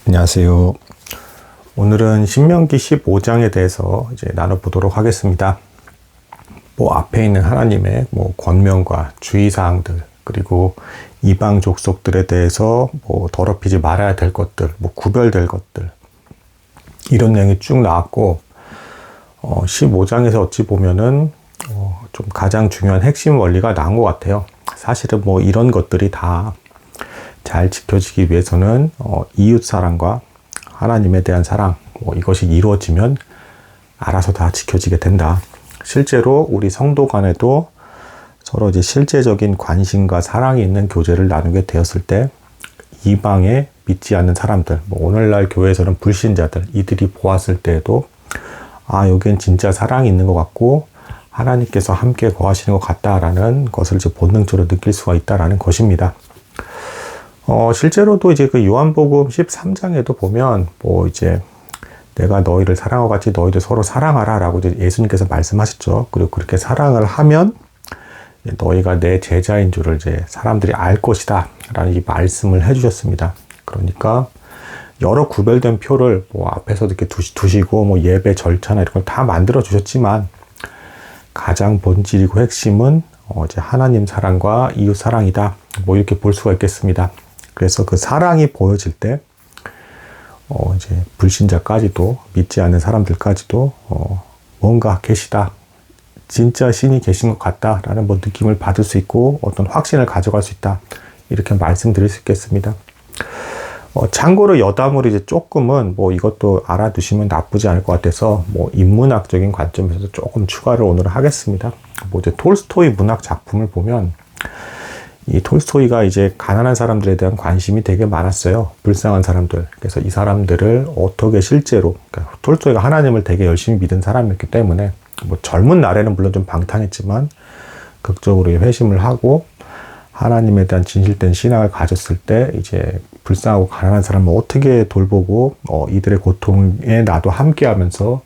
안녕하세요. 오늘은 신명기 15장에 대해서 이제 나눠보도록 하겠습니다. 앞에 있는 하나님의 권면과 주의사항들, 그리고 이방 족속들에 대해서 더럽히지 말아야 될 것들, 구별될 것들, 이런 내용이 쭉 나왔고, 15장에서 어찌 보면은, 좀 가장 중요한 핵심 원리가 나온 것 같아요. 사실은 이런 것들이 다 잘 지켜지기 위해서는 이웃 사랑과 하나님에 대한 사랑, 이것이 이루어지면 알아서 다 지켜지게 된다. 실제로 우리 성도 간에도 서로 이제 실제적인 관심과 사랑이 있는 교제를 나누게 되었을 때 이방에 믿지 않는 사람들, 오늘날 교회에서는 불신자들, 이들이 보았을 때에도 여기엔 진짜 사랑이 있는 것 같고 하나님께서 함께 거하시는 것 같다라는 것을 이제 본능적으로 느낄 수가 있다라는 것입니다. 실제로도 이제 그 요한복음 13장에도 보면 이제 내가 너희를 사랑하고 같이 너희도 서로 사랑하라 라고 이제 예수님께서 말씀하셨죠. 그리고 그렇게 사랑을 하면 너희가 내 제자인 줄을 이제 사람들이 알 것이다 라는 이 말씀을 해주셨습니다. 그러니까 여러 구별된 표를 앞에서도 이렇게 두시고 예배 절차나 이런 걸 다 만들어 주셨지만 가장 본질이고 핵심은 이제 하나님 사랑과 이웃 사랑이다. 이렇게 볼 수가 있겠습니다. 그래서 그 사랑이 보여질 때, 이제 불신자까지도, 믿지 않는 사람들까지도, 뭔가 계시다. 진짜 신이 계신 것 같다라는 느낌을 받을 수 있고, 어떤 확신을 가져갈 수 있다. 이렇게 말씀드릴 수 있겠습니다. 참고로 여담으로 이제 조금은, 이것도 알아두시면 나쁘지 않을 것 같아서, 인문학적인 관점에서도 조금 추가를 오늘 하겠습니다. 이제 톨스토이 문학 작품을 보면, 이 톨스토이가 이제 가난한 사람들에 대한 관심이 되게 많았어요. 불쌍한 사람들. 그래서 이 사람들을 어떻게 실제로, 그러니까 톨스토이가 하나님을 되게 열심히 믿은 사람이었기 때문에, 젊은 날에는 물론 좀 방탕했지만, 극적으로 회심을 하고, 하나님에 대한 진실된 신앙을 가졌을 때, 이제 불쌍하고 가난한 사람을 어떻게 돌보고, 이들의 고통에 나도 함께 하면서,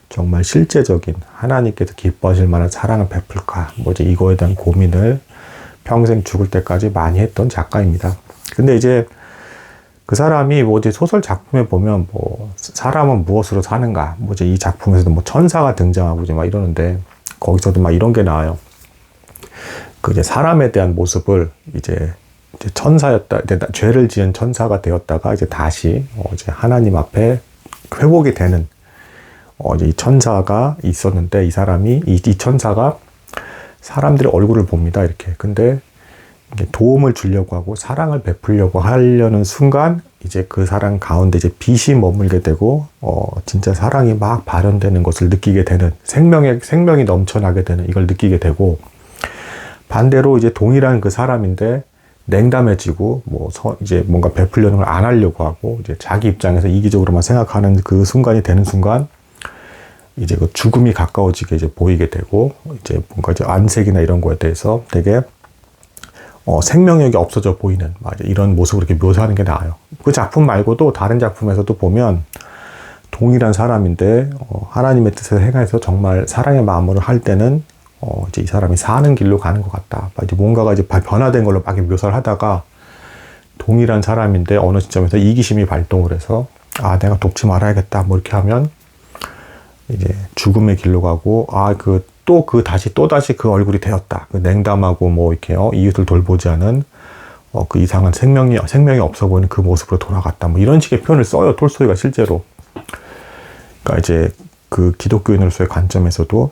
정말 실제적인 하나님께서 기뻐하실 만한 사랑을 베풀까, 이제 이거에 대한 고민을 평생 죽을 때까지 많이 했던 작가입니다. 근데 이제 그 사람이 이제 소설 작품에 보면 사람은 무엇으로 사는가, 이제 이 작품에서도 천사가 등장하고 이제 이러는데 거기서도 이런 게 나와요. 그 이제 사람에 대한 모습을 이제 천사였다, 죄를 지은 천사가 되었다가 이제 다시 이제 하나님 앞에 회복이 되는 이제 이 천사가 있었는데 이 사람이 이 천사가 사람들의 얼굴을 봅니다. 이렇게. 근데 도움을 주려고 하고 사랑을 베풀려고 하려는 순간 이제 그 사람 가운데 이제 빛이 머물게 되고 진짜 사랑이 막 발현되는 것을 느끼게 되는 생명이 넘쳐나게 되는 이걸 느끼게 되고 반대로 이제 동일한 그 사람인데 냉담해지고 이제 뭔가 베풀려는 걸 안 하려고 하고 이제 자기 입장에서 이기적으로만 생각하는 그 순간이 되는 순간 이제 그 죽음이 가까워지게 이제 보이게 되고, 이제 뭔가 이제 안색이나 이런 거에 대해서 되게, 생명력이 없어져 보이는, 이런 모습을 이렇게 묘사하는 게 나아요. 그 작품 말고도 다른 작품에서도 보면, 동일한 사람인데, 하나님의 뜻을 행해서 정말 사랑의 마음으로 할 때는, 이제 이 사람이 사는 길로 가는 것 같다. 이제 뭔가가 이제 변화된 걸로 막 묘사를 하다가, 동일한 사람인데, 어느 시점에서 이기심이 발동을 해서, 내가 돕지 말아야겠다. 이렇게 하면, 이제 죽음의 길로 가고 다시 그 얼굴이 되었다. 그 냉담하고 이렇게 이웃을 돌보지 않은 그 이상한 생명이 없어 보이는 그 모습으로 돌아갔다. 이런 식의 표현을 써요. 톨스토이가 실제로. 그러니까 이제 그 기독교인으로서의 관점에서도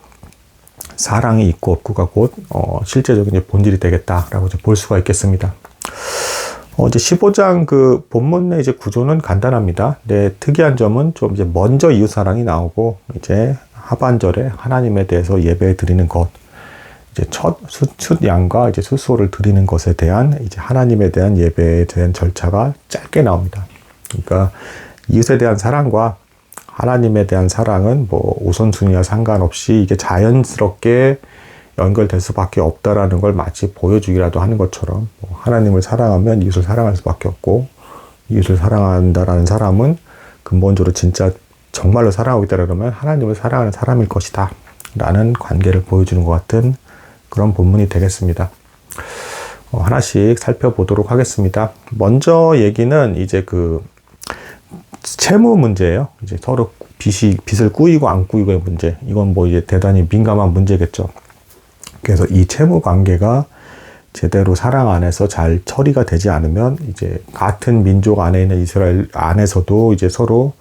사랑이 있고 없고가 곧 실제적인 이제 본질이 되겠다라고 이제 볼 수가 있겠습니다. 이제 15장 그 본문의 이제 구조는 간단합니다. 특이한 점은 좀 이제 먼저 이웃 사랑이 나오고, 이제 하반절에 하나님에 대해서 예배 드리는 것, 이제 첫 양과 이제 숫소를 드리는 것에 대한 이제 하나님에 대한 예배에 대한 절차가 짧게 나옵니다. 그러니까 이웃에 대한 사랑과 하나님에 대한 사랑은 우선순위와 상관없이 이게 자연스럽게 연결될 수밖에 없다라는 걸 마치 보여주기라도 하는 것처럼 하나님을 사랑하면 이웃을 사랑할 수밖에 없고 이웃을 사랑한다라는 사람은 근본적으로 진짜 정말로 사랑하고 있다 그러면 하나님을 사랑하는 사람일 것이다 라는 관계를 보여주는 것 같은 그런 본문이 되겠습니다. 하나씩 살펴보도록 하겠습니다. 먼저 얘기는 이제 채무 문제예요. 이제 서로 빚을 꾸이고 안 꾸이고의 문제. 이건 뭐 이제 대단히 민감한 문제겠죠. 그래서 이 채무 관계가 제대로 사랑 안에서 잘 처리가 되지 않으면 이제 같은 민족 안에 있는 이스라엘 안에서도 이제 서로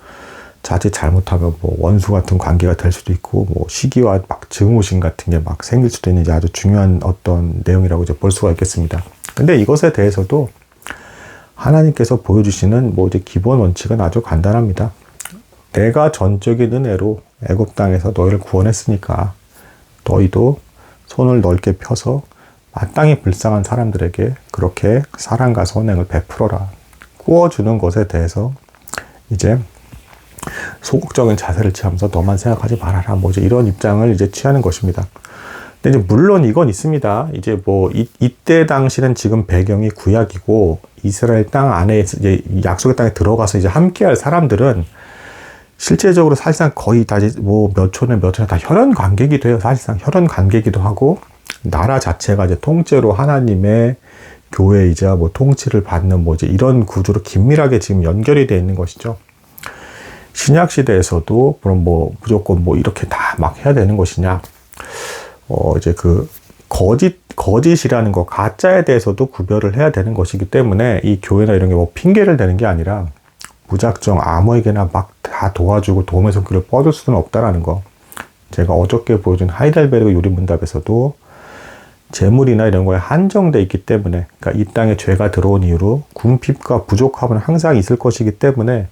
자칫 잘못하면 뭐 원수 같은 관계가 될 수도 있고 뭐 시기와 막 증오심 같은 게 막 생길 수도 있는 이제 아주 중요한 어떤 내용이라고 이제 볼 수가 있겠습니다. 근데 이것에 대해서도 하나님께서 보여주시는 뭐 이제 기본 원칙은 아주 간단합니다. 내가 전적인 은혜로 애굽 땅에서 너희를 구원했으니까 너희도 손을 넓게 펴서 마땅히 불쌍한 사람들에게 그렇게 사랑과 선행을 베풀어라. 구워주는 것에 대해서 이제 소극적인 자세를 취하면서 너만 생각하지 말아라. 뭐 이제 이런 입장을 이제 취하는 것입니다. 근데 이제 물론 이건 있습니다. 이제 뭐 이때 당시는 지금 배경이 구약이고 이스라엘 땅 안에 이제 약속의 땅에 들어가서 이제 함께할 사람들은 실제적으로 사실상 거의 다 뭐 몇 촌에 다 혈연 관계이기도 돼요. 사실상 혈연 관계이기도 하고 나라 자체가 이제 통째로 하나님의 교회이자 뭐 통치를 받는 뭐 이제 이런 구조로 긴밀하게 지금 연결이 되어 있는 것이죠. 신약 시대에서도 그럼 뭐 무조건 뭐 이렇게 다 막 해야 되는 것이냐? 이제 그 거짓이라는 거, 가짜에 대해서도 구별을 해야 되는 것이기 때문에 이 교회나 이런 게 뭐 핑계를 대는 게 아니라 무작정 아무에게나 막 다 도와주고 도움의 손길을 뻗을 수는 없다라는 거. 제가 어저께 보여준 하이델베르그 요리문답에서도 재물이나 이런 거에 한정돼 있기 때문에, 그러니까 이 땅에 죄가 들어온 이후로 궁핍과 부족함은 항상 있을 것이기 때문에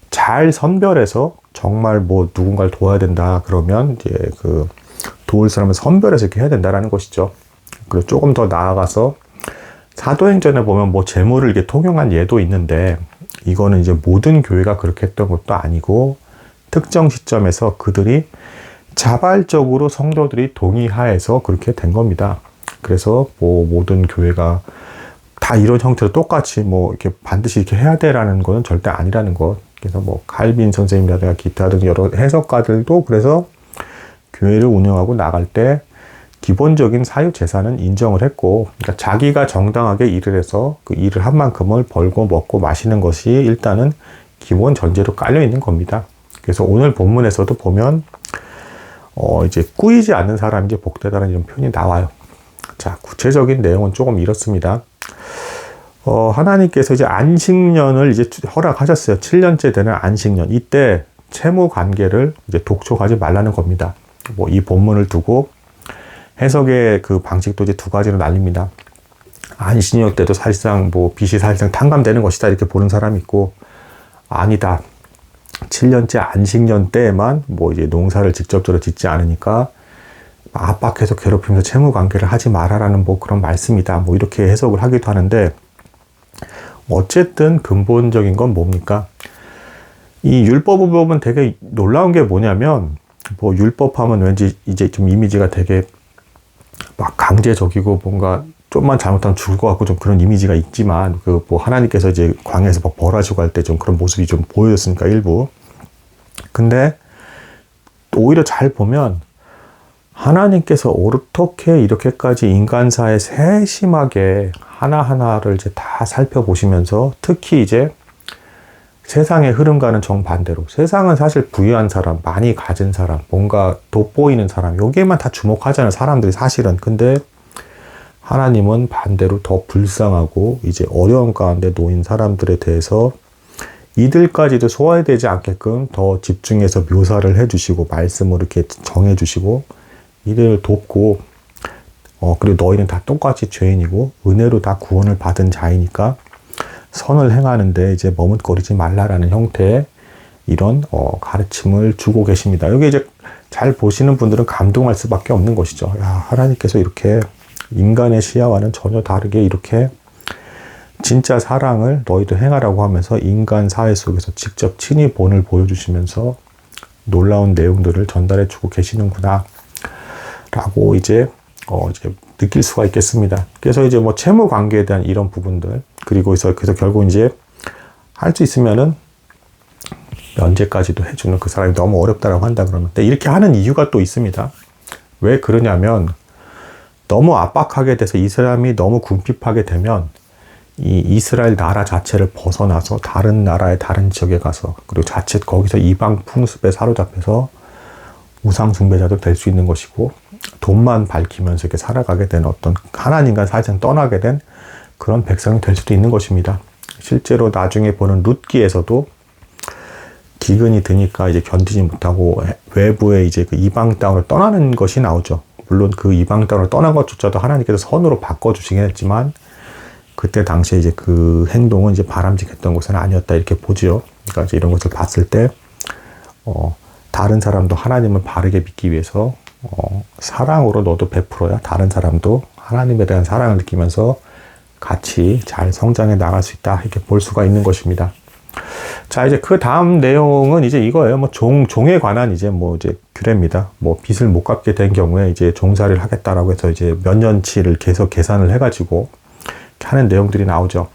잘 선별해서 정말 뭐 누군가를 도와야 된다 그러면 이제 그 도울 사람을 선별해서 이렇게 해야 된다라는 것이죠. 그리고 조금 더 나아가서 사도행전에 보면 뭐 재물을 이렇게 통용한 예도 있는데 이거는 이제 모든 교회가 그렇게 했던 것도 아니고 특정 시점에서 그들이 자발적으로 성도들이 동의하에서 그렇게 된 겁니다. 그래서 뭐 모든 교회가 다 이런 형태로 똑같이 뭐 이렇게 반드시 이렇게 해야 되라는 거는 절대 아니라는 것. 그래서 뭐 칼빈 선생님이라든가 기타 등 여러 해석가들도 그래서 교회를 운영하고 나갈 때 기본적인 사유 재산은 인정을 했고, 그러니까 자기가 정당하게 일을 해서 그 일을 한 만큼을 벌고 먹고 마시는 것이 일단은 기본 전제로 깔려 있는 겁니다. 그래서 오늘 본문에서도 보면 이제 꾸이지 않는 사람이 이제 복되다는 이런 표현이 나와요. 자, 구체적인 내용은 조금 이렇습니다. 하나님께서 이제 안식년을 이제 허락하셨어요. 7년째 되는 안식년. 이때 채무 관계를 이제 독촉하지 말라는 겁니다. 뭐 이 본문을 두고 해석의 그 방식도 이제 두 가지로 나뉩니다. 안식년 때도 사실상 뭐 빚이 사실상 탕감되는 것이다 이렇게 보는 사람이 있고, 아니다. 7년째 안식년 때에만 뭐 이제 농사를 직접적으로 짓지 않으니까 압박해서 괴롭히면서 채무 관계를 하지 마라라는 뭐 그런 말씀이다. 뭐 이렇게 해석을 하기도 하는데, 어쨌든 근본적인 건 뭡니까? 이 율법을 보면 되게 놀라운 게 뭐냐면, 뭐 율법하면 왠지 이제 좀 이미지가 되게 막 강제적이고 뭔가 좀만 잘못하면 죽을 것 같고 좀 그런 이미지가 있지만, 그 뭐 하나님께서 이제 광야에서 막 벌하시고 할 때 좀 그런 모습이 좀 보여졌으니까 일부. 근데 오히려 잘 보면 하나님께서 어떻게 이렇게까지 인간사에 세심하게 하나하나를 이제 다 살펴보시면서, 특히 이제 세상의 흐름과는 정반대로, 세상은 사실 부유한 사람, 많이 가진 사람, 뭔가 돋보이는 사람, 여기에만 다 주목하잖아요, 사람들이 사실은. 근데 하나님은 반대로 더 불쌍하고 이제 어려움 가운데 놓인 사람들에 대해서 이들까지도 소화되지 않게끔 더 집중해서 묘사를 해주시고 말씀으로 이렇게 정해주시고 이들을 돕고, 그리고 너희는 다 똑같이 죄인이고 은혜로 다 구원을 받은 자이니까 선을 행하는데 이제 머뭇거리지 말라라는 형태의 이런 가르침을 주고 계십니다. 여기 이제 잘 보시는 분들은 감동할 수밖에 없는 것이죠. 야, 하나님께서 이렇게 인간의 시야와는 전혀 다르게 이렇게 진짜 사랑을 너희도 행하라고 하면서 인간 사회 속에서 직접 친히 본을 보여주시면서 놀라운 내용들을 전달해 주고 계시는구나 라고 이제 느낄 수가 있겠습니다. 그래서 이제 뭐 채무 관계에 대한 이런 부분들, 그래서 결국 이제 할 수 있으면은 면제까지도 해주는, 그 사람이 너무 어렵다라고 한다 그러면. 근데 이렇게 하는 이유가 또 있습니다. 왜 그러냐면 너무 압박하게 돼서 이 사람이 너무 궁핍하게 되면 이 이스라엘 나라 자체를 벗어나서 다른 나라의 다른 지역에 가서 그리고 자칫 거기서 이방 풍습에 사로잡혀서 우상 숭배자도 될 수 있는 것이고 돈만 밝히면서 이렇게 살아가게 된 어떤 하나님과 사실상 떠나게 된 그런 백성이 될 수도 있는 것입니다. 실제로 나중에 보는 룻기에서도 기근이 드니까 이제 견디지 못하고 외부에 이제 그 이방 땅으로 떠나는 것이 나오죠. 물론 그 이방 땅으로 떠난 것조차도 하나님께서 선으로 바꿔주시긴 했지만 그때 당시에 이제 그 행동은 이제 바람직했던 것은 아니었다 이렇게 보죠. 그러니까 이제 이런 것을 봤을 때 다른 사람도 하나님을 바르게 믿기 위해서 사랑으로 너도 베풀어야 다른 사람도 하나님에 대한 사랑을 느끼면서 같이 잘 성장해 나갈 수 있다 이렇게 볼 수가 있는 것입니다. 자, 이제 그 다음 내용은 이제 이거예요. 뭐 종에 관한 이제 규례입니다. 빚을 못 갚게 된 경우에 이제 종살이를 하겠다라고 해서 이제 몇 년치를 계속 계산을 해가지고 하는 내용들이 나오죠.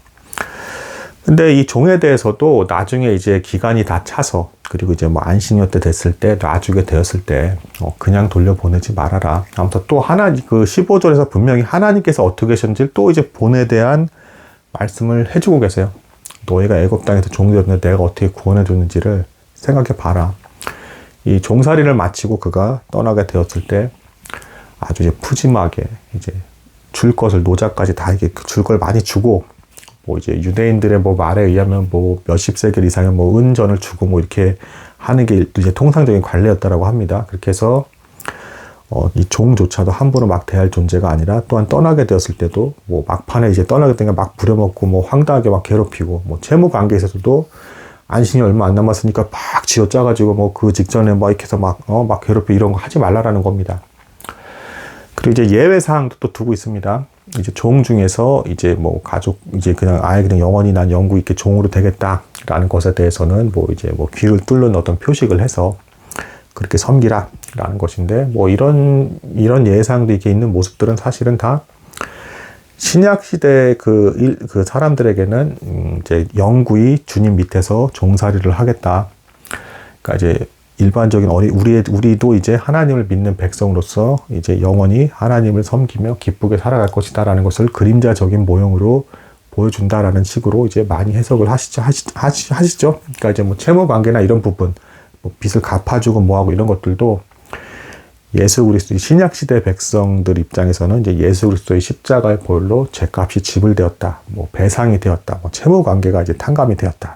근데 이 종에 대해서도 나중에 이제 기간이 다 차서 그리고 이제 안식년 때 됐을 때 놔주게 되었을 때 그냥 돌려보내지 말아라. 아무튼 또 그 15절에서 분명히 하나님께서 어떻게 하셨는지 또 이제 본에 대한 말씀을 해주고 계세요. 너희가 애굽 땅에서 종되었는데 내가 어떻게 구원해 줬는지를 생각해 봐라. 이 종살이를 마치고 그가 떠나게 되었을 때 아주 이제 푸짐하게 이제 줄 것을 노자까지 다 이게 줄 걸 많이 주고 이제 유대인들의 말에 의하면 몇십 세겔 이상의 은전을 주고 이렇게 하는 게 이제 통상적인 관례였다라고 합니다. 그렇게 해서 이 종조차도 함부로 막 대할 존재가 아니라 또한 떠나게 되었을 때도 막판에 이제 떠나게 되니까 막 부려먹고 황당하게 막 괴롭히고 채무 관계에서도 안식이 얼마 안 남았으니까 막 쥐어짜가지고 그 직전에 이렇게 해서 막 괴롭히고 이런 거 하지 말라라는 겁니다. 그리고 이제 예외 사항도 또 두고 있습니다. 이제 종 중에서 이제 가족 이제 그냥 영원히 난 영구 있게 종으로 되겠다라는 것에 대해서는 귀를 뚫는 어떤 표식을 해서 그렇게 섬기라라는 것인데 이런 예상도 이렇게 있는 모습들은 사실은 다 신약 시대 그 사람들에게는 이제 영구히 주님 밑에서 종살이를 하겠다. 그러니까 이제 일반적인 우리도 이제 하나님을 믿는 백성으로서 이제 영원히 하나님을 섬기며 기쁘게 살아갈 것이다라는 것을 그림자적인 모형으로 보여준다라는 식으로 이제 많이 해석을 하시죠. 그러니까 이제 채무 관계나 이런 부분, 빚을 갚아주고 뭐하고 이런 것들도 예수 그리스도의 신약 시대 백성들 입장에서는 이제 예수 그리스도의 십자가의 보혈로 죄값이 지불되었다, 배상이 되었다, 채무 관계가 이제 탕감이 되었다.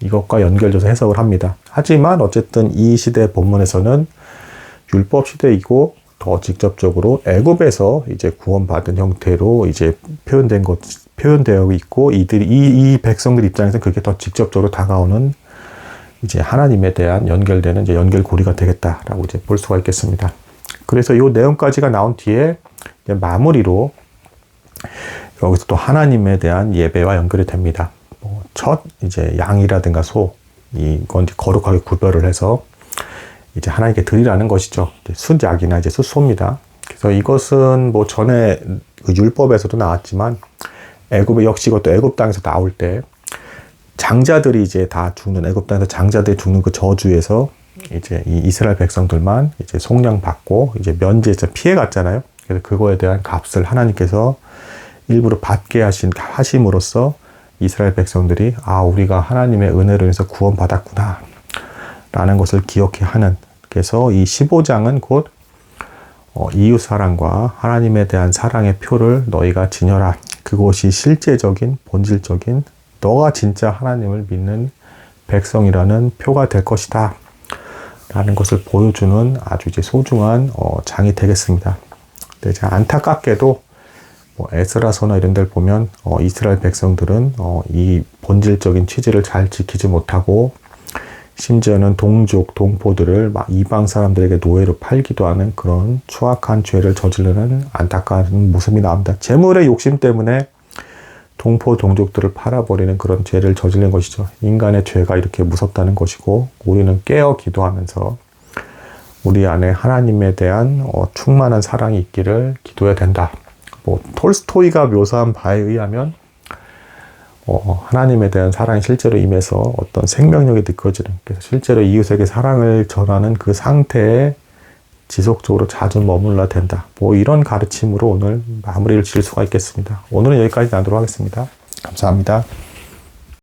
이것과 연결돼서 해석을 합니다. 하지만 어쨌든 이 시대 본문에서는 율법 시대이고 더 직접적으로 애굽에서 이제 구원받은 형태로 이제 표현되어 있고 이 백성들 입장에서는 그게 더 직접적으로 다가오는 이제 하나님에 대한 연결되는 이제 연결고리가 되겠다라고 이제 볼 수가 있겠습니다. 그래서 이 내용까지가 나온 뒤에 이제 마무리로 여기서 또 하나님에 대한 예배와 연결이 됩니다. 첫 이제 양이라든가 소 이건 이제 거룩하게 구별을 해서 이제 하나님께 드리라는 것이죠. 순약이나 이제 숫소입니다. 그래서 이것은 전에 그 율법에서도 나왔지만 애굽에 역시 이것도 애굽 땅에서 나올 때 장자들이 이제 다 죽는 애굽 땅에서 장자들이 죽는 그 저주에서 이제 이 이스라엘 백성들만 이제 속량 받고 이제 면제에서 피해 갔잖아요. 그래서 그거에 대한 값을 하나님께서 일부러 받게 하심으로써 이스라엘 백성들이 우리가 하나님의 은혜로 인해서 구원받았구나 라는 것을 기억해 하는, 그래서 이 15장은 곧 이웃 사랑과 하나님에 대한 사랑의 표를 너희가 지녀라. 그것이 실제적인 본질적인 너가 진짜 하나님을 믿는 백성이라는 표가 될 것이다 라는 것을 보여주는 아주 이제 소중한 장이 되겠습니다. 근데 이제 안타깝게도 에스라서나 이런 데를 보면 이스라엘 백성들은 이 본질적인 취지를 잘 지키지 못하고 심지어는 동족, 동포들을 이방 사람들에게 노예로 팔기도 하는 그런 추악한 죄를 저지르는 안타까운 모습이 나옵니다. 재물의 욕심 때문에 동포, 동족들을 팔아버리는 그런 죄를 저지른 것이죠. 인간의 죄가 이렇게 무섭다는 것이고 우리는 깨어 기도하면서 우리 안에 하나님에 대한 충만한 사랑이 있기를 기도해야 된다. 톨스토이가 묘사한 바에 의하면 하나님에 대한 사랑이 실제로 임해서 어떤 생명력이 느껴지는, 그래서 실제로 이웃에게 사랑을 전하는 그 상태에 지속적으로 자주 머물러야 된다. 이런 가르침으로 오늘 마무리를 지을 수가 있겠습니다. 오늘은 여기까지 나도록 하겠습니다. 감사합니다.